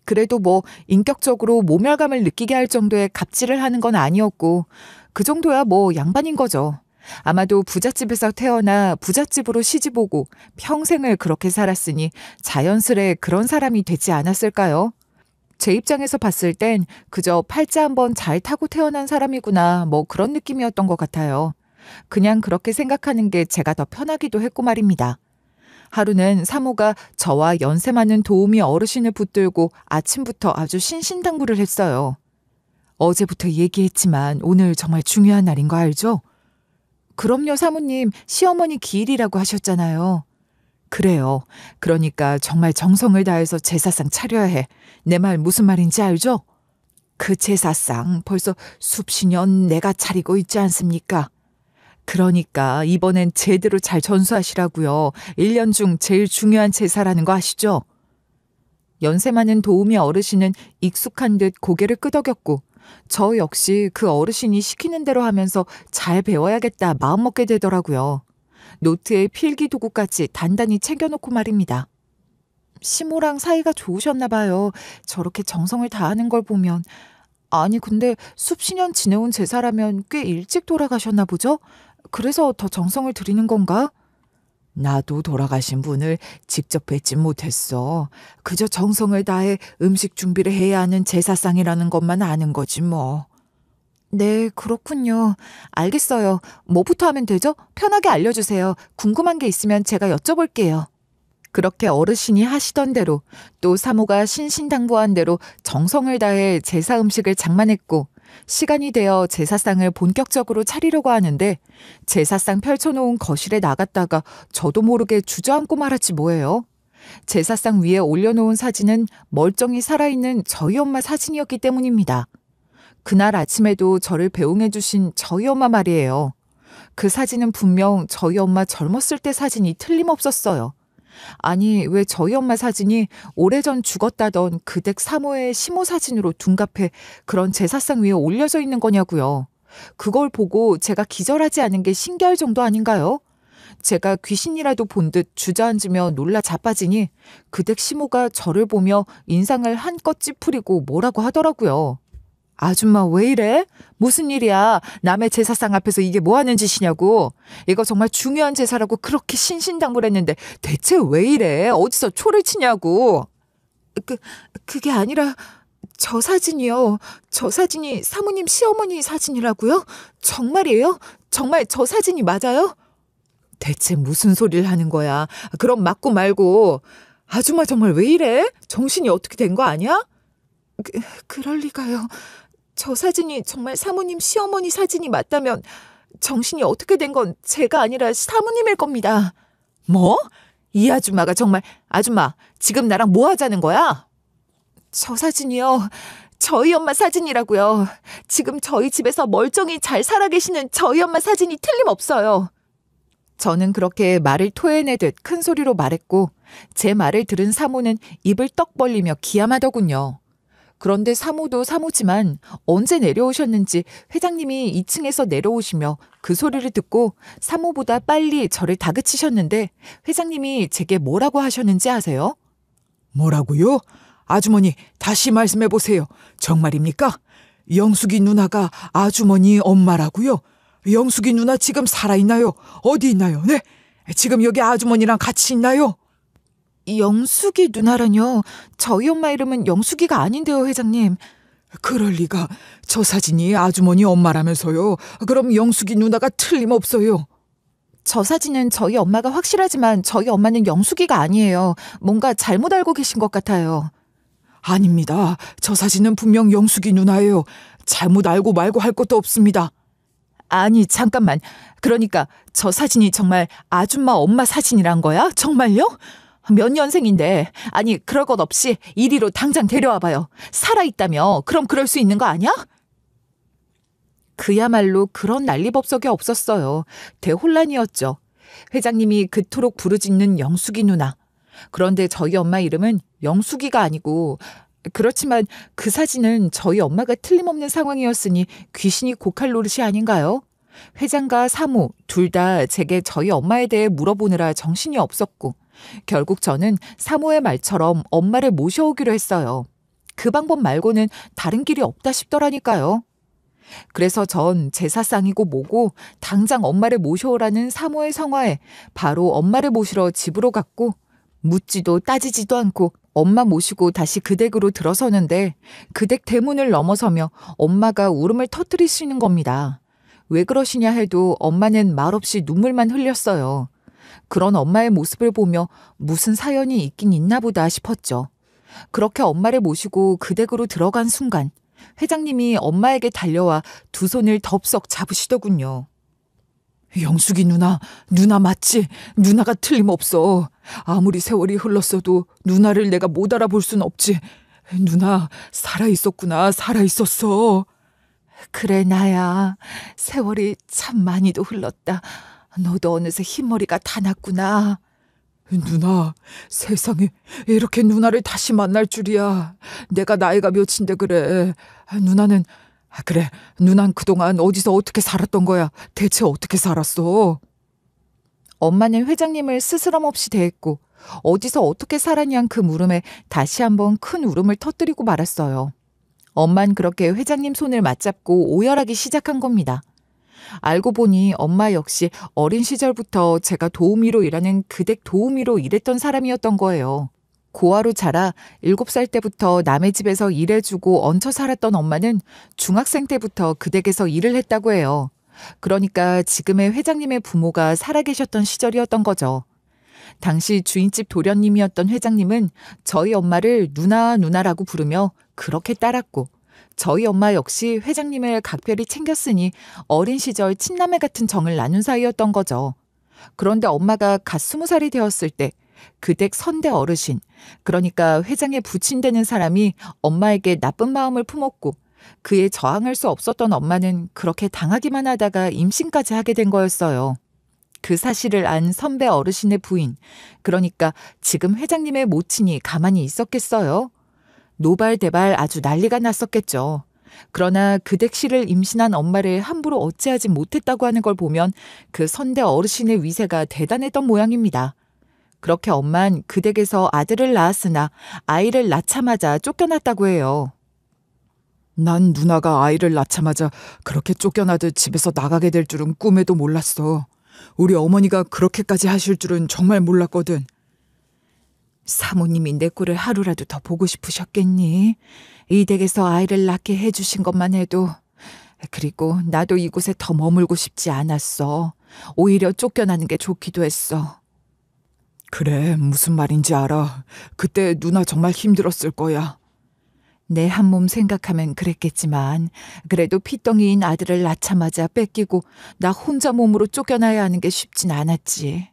그래도 뭐 인격적으로 모멸감을 느끼게 할 정도의 갑질을 하는 건 아니었고 그 정도야 뭐 양반인 거죠. 아마도 부잣집에서 태어나 부잣집으로 시집오고 평생을 그렇게 살았으니 자연스레 그런 사람이 되지 않았을까요? 제 입장에서 봤을 땐 그저 팔자 한번 잘 타고 태어난 사람이구나 뭐 그런 느낌이었던 것 같아요. 그냥 그렇게 생각하는 게 제가 더 편하기도 했고 말입니다. 하루는 사모가 저와 연세 많은 도우미 어르신을 붙들고 아침부터 아주 신신당부를 했어요. 어제부터 얘기했지만 오늘 정말 중요한 날인 거 알죠? 그럼요, 사모님. 시어머니 기일이라고 하셨잖아요. 그래요. 그러니까 정말 정성을 다해서 제사상 차려야 해. 내 말 무슨 말인지 알죠? 그 제사상 벌써 숲시년 내가 차리고 있지 않습니까? 그러니까 이번엔 제대로 잘 전수하시라고요. 1년 중 제일 중요한 제사라는 거 아시죠? 연세 많은 도우미 어르신은 익숙한 듯 고개를 끄덕였고 저 역시 그 어르신이 시키는 대로 하면서 잘 배워야겠다 마음먹게 되더라고요. 노트에 필기도구까지 단단히 챙겨놓고 말입니다. 시모랑 사이가 좋으셨나 봐요. 저렇게 정성을 다하는 걸 보면. 아니 근데 숲시년 지내온 제사라면 꽤 일찍 돌아가셨나 보죠? 그래서 더 정성을 들이는 건가? 나도 돌아가신 분을 직접 뵙진 못했어. 그저 정성을 다해 음식 준비를 해야 하는 제사상이라는 것만 아는 거지 뭐. 네, 그렇군요. 알겠어요. 뭐부터 하면 되죠? 편하게 알려주세요. 궁금한 게 있으면 제가 여쭤볼게요. 그렇게 어르신이 하시던 대로 또 사모가 신신당부한 대로 정성을 다해 제사 음식을 장만했고 시간이 되어 제사상을 본격적으로 차리려고 하는데 제사상 펼쳐놓은 거실에 나갔다가 저도 모르게 주저앉고 말았지 뭐예요. 제사상 위에 올려놓은 사진은 멀쩡히 살아있는 저희 엄마 사진이었기 때문입니다. 그날 아침에도 저를 배웅해 주신 저희 엄마 말이에요. 그 사진은 분명 저희 엄마 젊었을 때 사진이 틀림없었어요. 아니, 왜 저희 엄마 사진이 오래전 죽었다던 그 댁 사모의 시모 사진으로 둔갑해 그런 제사상 위에 올려져 있는 거냐고요. 그걸 보고 제가 기절하지 않은 게 신기할 정도 아닌가요? 제가 귀신이라도 본 듯 주저앉으며 놀라 자빠지니 그 댁 시모가 저를 보며 인상을 한껏 찌푸리고 뭐라고 하더라고요. 아줌마 왜 이래? 무슨 일이야? 남의 제사상 앞에서 이게 뭐 하는 짓이냐고. 이거 정말 중요한 제사라고 그렇게 신신당부했는데 대체 왜 이래? 어디서 초를 치냐고. 그게 아니라 저 사진이요. 저 사진이 사모님 시어머니 사진이라고요? 정말이에요? 정말 저 사진이 맞아요? 대체 무슨 소리를 하는 거야? 그럼 맞고 말고. 아줌마 정말 왜 이래? 정신이 어떻게 된 거 아니야? 그럴 리가요. 저 사진이 정말 사모님 시어머니 사진이 맞다면 정신이 어떻게 된 건 제가 아니라 사모님일 겁니다. 뭐? 이 아줌마가 정말. 아줌마 지금 나랑 뭐 하자는 거야? 저 사진이요. 저희 엄마 사진이라고요. 지금 저희 집에서 멀쩡히 잘 살아계시는 저희 엄마 사진이 틀림없어요. 저는 그렇게 말을 토해내듯 큰 소리로 말했고 제 말을 들은 사모는 입을 떡 벌리며 기함하더군요. 그런데 사모도 사모지만 언제 내려오셨는지 회장님이 2층에서 내려오시며 그 소리를 듣고 사모보다 빨리 저를 다그치셨는데 회장님이 제게 뭐라고 하셨는지 아세요? 뭐라고요? 아주머니 다시 말씀해 보세요. 정말입니까? 영숙이 누나가 아주머니 엄마라고요? 영숙이 누나 지금 살아있나요? 어디 있나요? 네? 지금 여기 아주머니랑 같이 있나요? 영숙이 누나라뇨. 저희 엄마 이름은 영숙이가 아닌데요, 회장님. 그럴 리가. 저 사진이 아주머니 엄마라면서요. 그럼 영숙이 누나가 틀림없어요. 저 사진은 저희 엄마가 확실하지만 저희 엄마는 영숙이가 아니에요. 뭔가 잘못 알고 계신 것 같아요. 아닙니다. 저 사진은 분명 영숙이 누나예요. 잘못 알고 말고 할 것도 없습니다. 아니, 잠깐만. 그러니까 저 사진이 정말 아줌마 엄마 사진이란 거야? 정말요? 몇 년생인데. 아니, 그럴 것 없이 이리로 당장 데려와봐요. 살아있다며. 그럼 그럴 수 있는 거 아니야? 그야말로 그런 난리법석이 없었어요. 대혼란이었죠. 회장님이 그토록 부르짖는 영숙이 누나. 그런데 저희 엄마 이름은 영숙이가 아니고, 그렇지만 그 사진은 저희 엄마가 틀림없는 상황이었으니 귀신이 고칼 노릇이 아닌가요? 회장과 사모 둘 다 제게 저희 엄마에 대해 물어보느라 정신이 없었고 결국 저는 사모의 말처럼 엄마를 모셔오기로 했어요. 그 방법 말고는 다른 길이 없다 싶더라니까요. 그래서 전 제사상이고 뭐고 당장 엄마를 모셔오라는 사모의 성화에 바로 엄마를 모시러 집으로 갔고 묻지도 따지지도 않고 엄마 모시고 다시 그 댁으로 들어서는데 그 댁 대문을 넘어서며 엄마가 울음을 터뜨리시는 겁니다. 왜 그러시냐 해도 엄마는 말없이 눈물만 흘렸어요. 그런 엄마의 모습을 보며 무슨 사연이 있긴 있나 보다 싶었죠. 그렇게 엄마를 모시고 그 댁으로 들어간 순간 회장님이 엄마에게 달려와 두 손을 덥석 잡으시더군요. 영숙이 누나 맞지? 누나가 틀림없어. 아무리 세월이 흘렀어도 누나를 내가 못 알아볼 순 없지. 누나 살아있었구나. 살아있었어. 그래 나야. 세월이 참 많이도 흘렀다. 너도 어느새 흰머리가 다 났구나. 누나, 세상에 이렇게 누나를 다시 만날 줄이야. 내가 나이가 몇인데 그래. 누나는 그래, 누난 그동안 어디서 어떻게 살았던 거야? 대체 어떻게 살았어? 엄마는 회장님을 스스럼 없이 대했고 어디서 어떻게 살았냐는 그 물음에 다시 한번 큰 울음을 터뜨리고 말았어요. 엄만 그렇게 회장님 손을 맞잡고 오열하기 시작한 겁니다. 알고 보니 엄마 역시 어린 시절부터 제가 도우미로 일하는 그 댁 도우미로 일했던 사람이었던 거예요. 고아로 자라 7살 때부터 남의 집에서 일해주고 얹혀 살았던 엄마는 중학생 때부터 그 댁에서 일을 했다고 해요. 그러니까 지금의 회장님의 부모가 살아계셨던 시절이었던 거죠. 당시 주인집 도련님이었던 회장님은 저희 엄마를 누나라고 부르며 그렇게 따랐고 저희 엄마 역시 회장님을 각별히 챙겼으니 어린 시절 친남매 같은 정을 나눈 사이였던 거죠. 그런데 엄마가 갓 20살이 되었을 때 그 댁 선대 어르신, 그러니까 회장의 부친 되는 사람이 엄마에게 나쁜 마음을 품었고 그에 저항할 수 없었던 엄마는 그렇게 당하기만 하다가 임신까지 하게 된 거였어요. 그 사실을 안 선배 어르신의 부인, 그러니까 지금 회장님의 모친이 가만히 있었겠어요? 노발대발 아주 난리가 났었겠죠. 그러나 그댁 씨를 임신한 엄마를 함부로 어찌하지 못했다고 하는 걸 보면 그 선대 어르신의 위세가 대단했던 모양입니다. 그렇게 엄만 그댁에서 아들을 낳았으나 아이를 낳자마자 쫓겨났다고 해요. 난 누나가 아이를 낳자마자 그렇게 쫓겨나듯 집에서 나가게 될 줄은 꿈에도 몰랐어. 우리 어머니가 그렇게까지 하실 줄은 정말 몰랐거든. 사모님이 내 꼴을 하루라도 더 보고 싶으셨겠니? 이 댁에서 아이를 낳게 해주신 것만 해도. 그리고 나도 이곳에 더 머물고 싶지 않았어. 오히려 쫓겨나는 게 좋기도 했어. 그래, 무슨 말인지 알아. 그때 누나 정말 힘들었을 거야. 내 한 몸 생각하면 그랬겠지만 그래도 피덩이인 아들을 낳자마자 뺏기고 나 혼자 몸으로 쫓겨나야 하는 게 쉽진 않았지.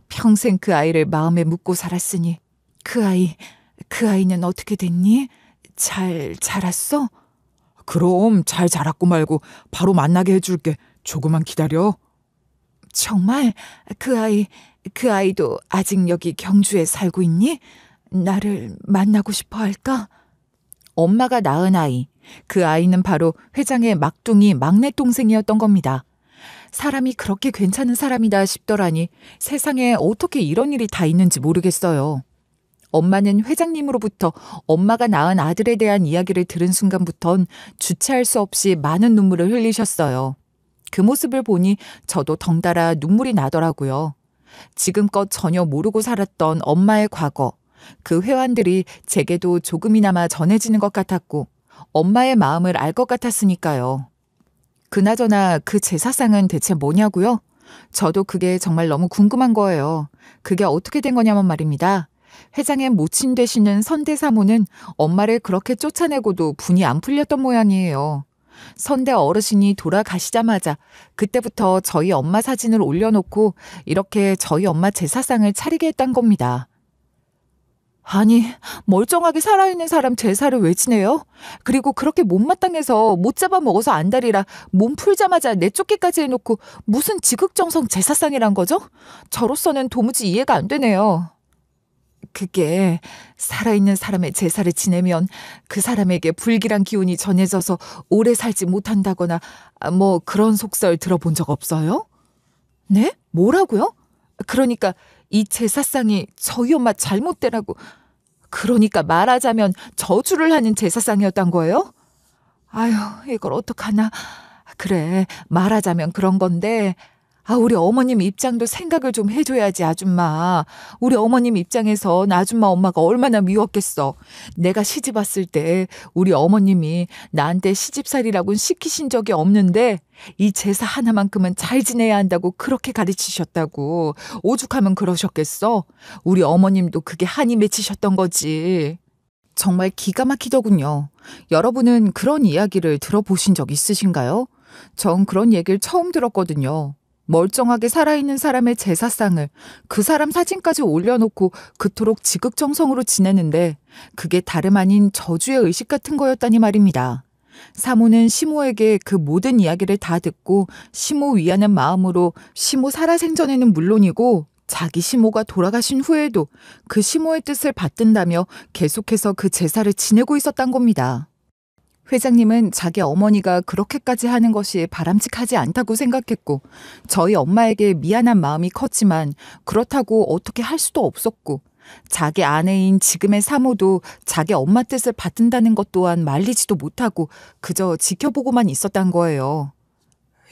평생 그 아이를 마음에 묻고 살았으니. 그 아이는 어떻게 됐니? 잘 자랐어? 그럼 잘 자랐고 말고 바로 만나게 해줄게. 조금만 기다려. 정말? 그 아이도 아직 여기 경주에 살고 있니? 나를 만나고 싶어 할까? 엄마가 낳은 아이, 그 아이는 바로 회장의 막둥이 막내 동생이었던 겁니다. 사람이 그렇게 괜찮은 사람이다 싶더라니 세상에 어떻게 이런 일이 다 있는지 모르겠어요. 엄마는 회장님으로부터 엄마가 낳은 아들에 대한 이야기를 들은 순간부턴 주체할 수 없이 많은 눈물을 흘리셨어요. 그 모습을 보니 저도 덩달아 눈물이 나더라고요. 지금껏 전혀 모르고 살았던 엄마의 과거, 그 회환들이 제게도 조금이나마 전해지는 것 같았고 엄마의 마음을 알 것 같았으니까요. 그나저나 그 제사상은 대체 뭐냐고요? 저도 그게 정말 너무 궁금한 거예요. 그게 어떻게 된 거냐면 말입니다. 회장의 모친 되시는 선대 사모는 엄마를 그렇게 쫓아내고도 분이 안 풀렸던 모양이에요. 선대 어르신이 돌아가시자마자 그때부터 저희 엄마 사진을 올려놓고 이렇게 저희 엄마 제사상을 차리게 했단 겁니다. 아니, 멀쩡하게 살아있는 사람 제사를 왜 지내요? 그리고 그렇게 못마땅해서 못 잡아먹어서 안달이라 몸 풀자마자 내쫓기까지 해놓고 무슨 지극정성 제사상이란 거죠? 저로서는 도무지 이해가 안 되네요. 그게 살아있는 사람의 제사를 지내면 그 사람에게 불길한 기운이 전해져서 오래 살지 못한다거나 뭐 그런 속설 들어본 적 없어요? 네? 뭐라고요? 그러니까 이 제사상이 저희 엄마 잘못되라고, 그러니까 말하자면 저주를 하는 제사상이었단 거예요? 아휴, 이걸 어떡하나. 그래, 말하자면 그런 건데, 우리 어머님 입장도 생각을 좀 해줘야지, 아줌마. 우리 어머님 입장에선 아줌마 엄마가 얼마나 미웠겠어. 내가 시집 왔을 때 우리 어머님이 나한테 시집살이라고는 시키신 적이 없는데 이 제사 하나만큼은 잘 지내야 한다고 그렇게 가르치셨다고. 오죽하면 그러셨겠어. 우리 어머님도 그게 한이 맺히셨던 거지. 정말 기가 막히더군요. 여러분은 그런 이야기를 들어보신 적 있으신가요? 전 그런 얘기를 처음 들었거든요. 멀쩡하게 살아있는 사람의 제사상을 그 사람 사진까지 올려놓고 그토록 지극정성으로 지내는데 그게 다름 아닌 저주의 의식 같은 거였다니 말입니다. 사모는 시모에게 그 모든 이야기를 다 듣고 시모 위하는 마음으로 시모 살아생전에는 물론이고 자기 시모가 돌아가신 후에도 그 시모의 뜻을 받든다며 계속해서 그 제사를 지내고 있었단 겁니다. 회장님은 자기 어머니가 그렇게까지 하는 것이 바람직하지 않다고 생각했고 저희 엄마에게 미안한 마음이 컸지만 그렇다고 어떻게 할 수도 없었고 자기 아내인 지금의 사모도 자기 엄마 뜻을 받든다는 것 또한 말리지도 못하고 그저 지켜보고만 있었단 거예요.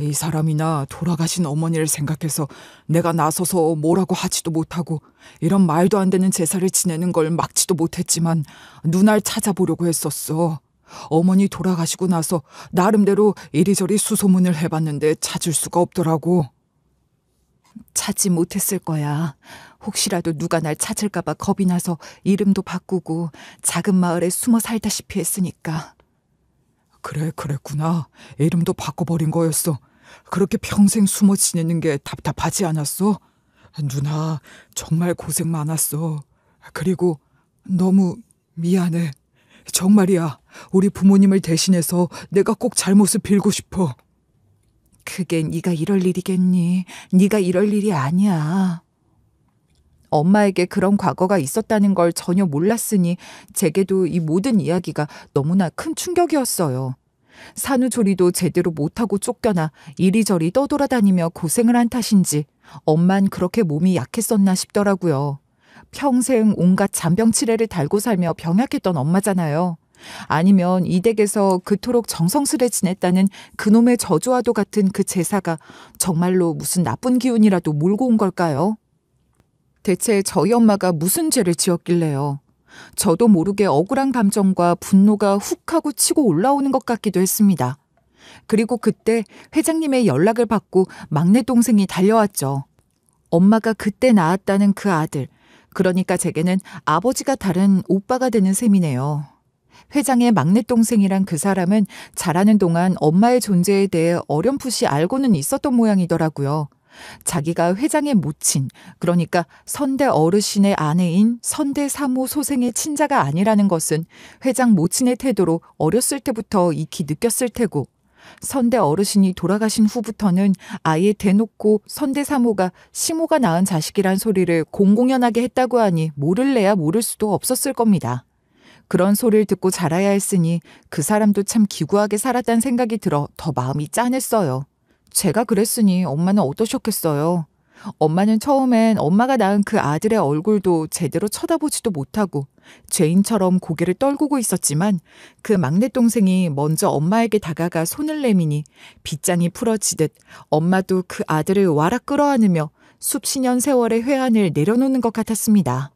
이 사람이나 돌아가신 어머니를 생각해서 내가 나서서 뭐라고 하지도 못하고 이런 말도 안 되는 제사를 지내는 걸 막지도 못했지만 누나를 찾아보려고 했었어. 어머니 돌아가시고 나서 나름대로 이리저리 수소문을 해봤는데 찾을 수가 없더라고. 찾지 못했을 거야. 혹시라도 누가 날 찾을까 봐 겁이 나서 이름도 바꾸고 작은 마을에 숨어 살다시피 했으니까. 그래, 그랬구나. 이름도 바꿔버린 거였어. 그렇게 평생 숨어 지내는 게 답답하지 않았어? 누나, 정말 고생 많았어. 그리고 너무 미안해. 정말이야. 우리 부모님을 대신해서 내가 꼭 잘못을 빌고 싶어. 그게 네가 이럴 일이겠니? 네가 이럴 일이 아니야. 엄마에게 그런 과거가 있었다는 걸 전혀 몰랐으니 제게도 이 모든 이야기가 너무나 큰 충격이었어요. 산후조리도 제대로 못하고 쫓겨나 이리저리 떠돌아다니며 고생을 한 탓인지 엄만 그렇게 몸이 약했었나 싶더라고요. 평생 온갖 잔병치레를 달고 살며 병약했던 엄마잖아요. 아니면 이 댁에서 그토록 정성스레 지냈다는 그놈의 저주와도 같은 그 제사가 정말로 무슨 나쁜 기운이라도 몰고 온 걸까요? 대체 저희 엄마가 무슨 죄를 지었길래요? 저도 모르게 억울한 감정과 분노가 훅 하고 치고 올라오는 것 같기도 했습니다. 그리고 그때 회장님의 연락을 받고 막내 동생이 달려왔죠. 엄마가 그때 낳았다는 그 아들, 그러니까 제게는 아버지가 다른 오빠가 되는 셈이네요. 회장의 막내 동생이란 그 사람은 자라는 동안 엄마의 존재에 대해 어렴풋이 알고는 있었던 모양이더라고요. 자기가 회장의 모친, 그러니까 선대 어르신의 아내인 선대 사모 소생의 친자가 아니라는 것은 회장 모친의 태도로 어렸을 때부터 익히 느꼈을 테고, 선대 어르신이 돌아가신 후부터는 아예 대놓고 선대 사모가 시모가 낳은 자식이란 소리를 공공연하게 했다고 하니 모를래야 모를 수도 없었을 겁니다. 그런 소리를 듣고 자라야 했으니 그 사람도 참 기구하게 살았다는 생각이 들어 더 마음이 짠했어요. 제가 그랬으니 엄마는 어떠셨겠어요? 엄마는 처음엔 엄마가 낳은 그 아들의 얼굴도 제대로 쳐다보지도 못하고 죄인처럼 고개를 떨구고 있었지만 그 막내 동생이 먼저 엄마에게 다가가 손을 내미니 빗장이 풀어지듯 엄마도 그 아들을 와락 끌어안으며 숲시년 세월의 회한을 내려놓는 것 같았습니다.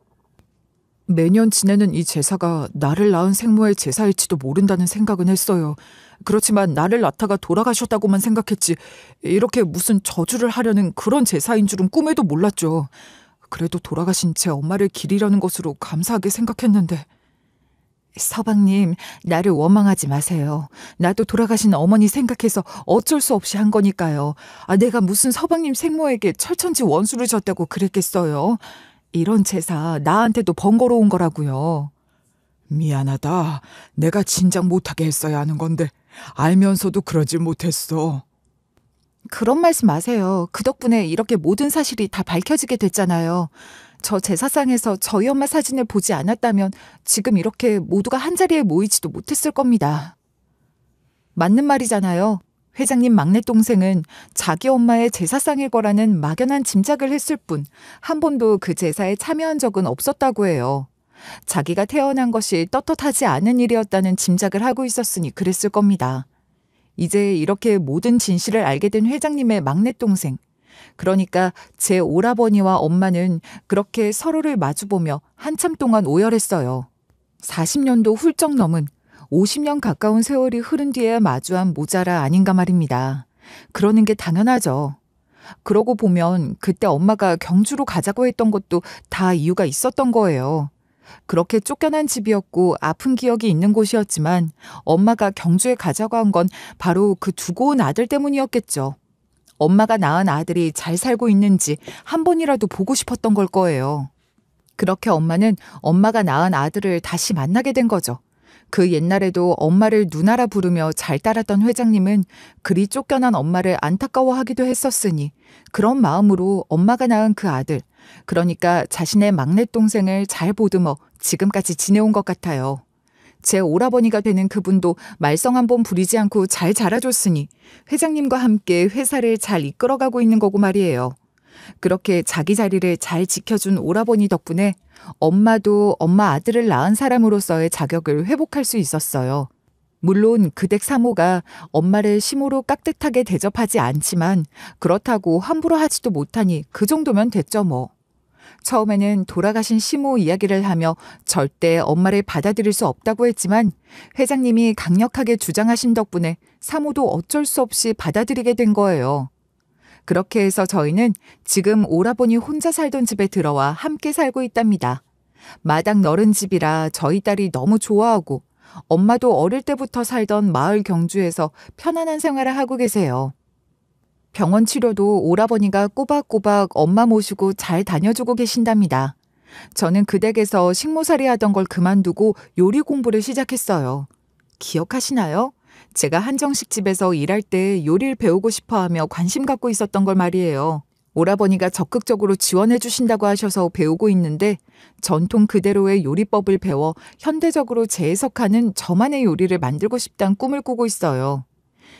매년 지내는 이 제사가 나를 낳은 생모의 제사일지도 모른다는 생각은 했어요. 그렇지만 나를 낳다가 돌아가셨다고만 생각했지 이렇게 무슨 저주를 하려는 그런 제사인 줄은 꿈에도 몰랐죠. 그래도 돌아가신 제 엄마를 기리려는 것으로 감사하게 생각했는데. 서방님, 나를 원망하지 마세요. 나도 돌아가신 어머니 생각해서 어쩔 수 없이 한 거니까요. 내가 무슨 서방님 생모에게 철천지 원수를 졌다고 그랬겠어요. 이런 제사 나한테도 번거로운 거라고요. 미안하다. 내가 진작 못하게 했어야 하는 건데 알면서도 그러질 못했어. 그런 말씀 마세요. 그 덕분에 이렇게 모든 사실이 다 밝혀지게 됐잖아요. 저 제사상에서 저희 엄마 사진을 보지 않았다면 지금 이렇게 모두가 한자리에 모이지도 못했을 겁니다. 맞는 말이잖아요. 회장님 막내 동생은 자기 엄마의 제사상일 거라는 막연한 짐작을 했을 뿐 한 번도 그 제사에 참여한 적은 없었다고 해요. 자기가 태어난 것이 떳떳하지 않은 일이었다는 짐작을 하고 있었으니 그랬을 겁니다. 이제 이렇게 모든 진실을 알게 된 회장님의 막내 동생. 그러니까 제 오라버니와 엄마는 그렇게 서로를 마주보며 한참 동안 오열했어요. 40년도 훌쩍 넘은 50년 가까운 세월이 흐른 뒤에 마주한 모자라 아닌가 말입니다. 그러는 게 당연하죠. 그러고 보면 그때 엄마가 경주로 가자고 했던 것도 다 이유가 있었던 거예요. 그렇게 쫓겨난 집이었고 아픈 기억이 있는 곳이었지만 엄마가 경주에 가자고 한 건 바로 그 두고 온 아들 때문이었겠죠. 엄마가 낳은 아들이 잘 살고 있는지 한 번이라도 보고 싶었던 걸 거예요. 그렇게 엄마는 엄마가 낳은 아들을 다시 만나게 된 거죠. 그 옛날에도 엄마를 누나라 부르며 잘 따랐던 회장님은 그리 쫓겨난 엄마를 안타까워하기도 했었으니 그런 마음으로 엄마가 낳은 그 아들, 그러니까 자신의 막내 동생을 잘 보듬어 지금까지 지내온 것 같아요. 제 오라버니가 되는 그분도 말썽 한 번 부리지 않고 잘 자라줬으니 회장님과 함께 회사를 잘 이끌어가고 있는 거고 말이에요. 그렇게 자기 자리를 잘 지켜준 오라버니 덕분에 엄마도 엄마 아들을 낳은 사람으로서의 자격을 회복할 수 있었어요. 물론 그 댁 사모가 엄마를 시모로 깍듯하게 대접하지 않지만 그렇다고 함부로 하지도 못하니 그 정도면 됐죠 뭐. 처음에는 돌아가신 시모 이야기를 하며 절대 엄마를 받아들일 수 없다고 했지만 회장님이 강력하게 주장하신 덕분에 사모도 어쩔 수 없이 받아들이게 된 거예요. 그렇게 해서 저희는 지금 오라버니 혼자 살던 집에 들어와 함께 살고 있답니다. 마당 넓은 집이라 저희 딸이 너무 좋아하고 엄마도 어릴 때부터 살던 마을 경주에서 편안한 생활을 하고 계세요. 병원 치료도 오라버니가 꼬박꼬박 엄마 모시고 잘 다녀주고 계신답니다. 저는 그 댁에서 식모살이 하던 걸 그만두고 요리 공부를 시작했어요. 기억하시나요? 제가 한정식 집에서 일할 때 요리를 배우고 싶어 하며 관심 갖고 있었던 걸 말이에요. 오라버니가 적극적으로 지원해 주신다고 하셔서 배우고 있는데 전통 그대로의 요리법을 배워 현대적으로 재해석하는 저만의 요리를 만들고 싶다는 꿈을 꾸고 있어요.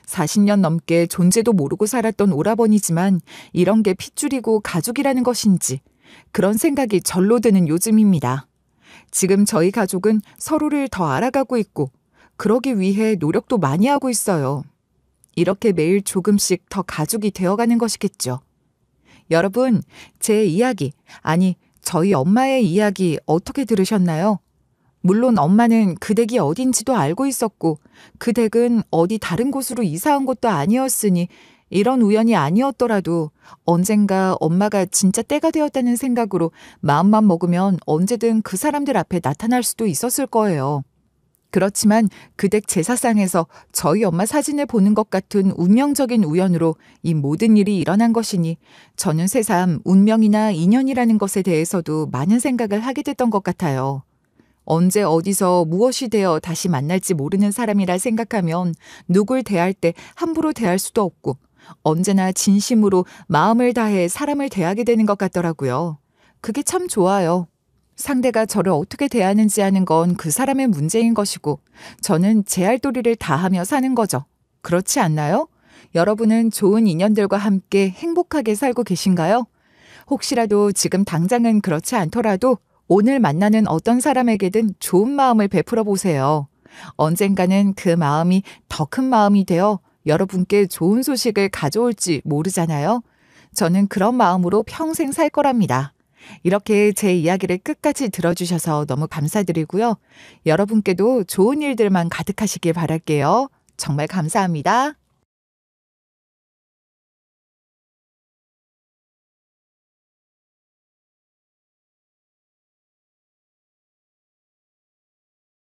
40년 넘게 존재도 모르고 살았던 오라버니지만 이런 게 핏줄이고 가족이라는 것인지 그런 생각이 절로 드는 요즘입니다. 지금 저희 가족은 서로를 더 알아가고 있고 그러기 위해 노력도 많이 하고 있어요. 이렇게 매일 조금씩 더 가족이 되어가는 것이겠죠. 여러분, 제 이야기, 아니 저희 엄마의 이야기 어떻게 들으셨나요? 물론 엄마는 그 댁이 어딘지도 알고 있었고 그 댁은 어디 다른 곳으로 이사한 것도 아니었으니 이런 우연이 아니었더라도 언젠가 엄마가 진짜 때가 되었다는 생각으로 마음만 먹으면 언제든 그 사람들 앞에 나타날 수도 있었을 거예요. 그렇지만 그 댁 제사상에서 저희 엄마 사진을 보는 것 같은 운명적인 우연으로 이 모든 일이 일어난 것이니 저는 새삼 운명이나 인연이라는 것에 대해서도 많은 생각을 하게 됐던 것 같아요. 언제 어디서 무엇이 되어 다시 만날지 모르는 사람이라 생각하면 누굴 대할 때 함부로 대할 수도 없고 언제나 진심으로 마음을 다해 사람을 대하게 되는 것 같더라고요. 그게 참 좋아요. 상대가 저를 어떻게 대하는지 하는 건 그 사람의 문제인 것이고 저는 제 할 도리를 다하며 사는 거죠. 그렇지 않나요? 여러분은 좋은 인연들과 함께 행복하게 살고 계신가요? 혹시라도 지금 당장은 그렇지 않더라도 오늘 만나는 어떤 사람에게든 좋은 마음을 베풀어 보세요. 언젠가는 그 마음이 더 큰 마음이 되어 여러분께 좋은 소식을 가져올지 모르잖아요. 저는 그런 마음으로 평생 살 거랍니다. 이렇게 제 이야기를 끝까지 들어주셔서 너무 감사드리고요. 여러분께도 좋은 일들만 가득하시길 바랄게요. 정말 감사합니다.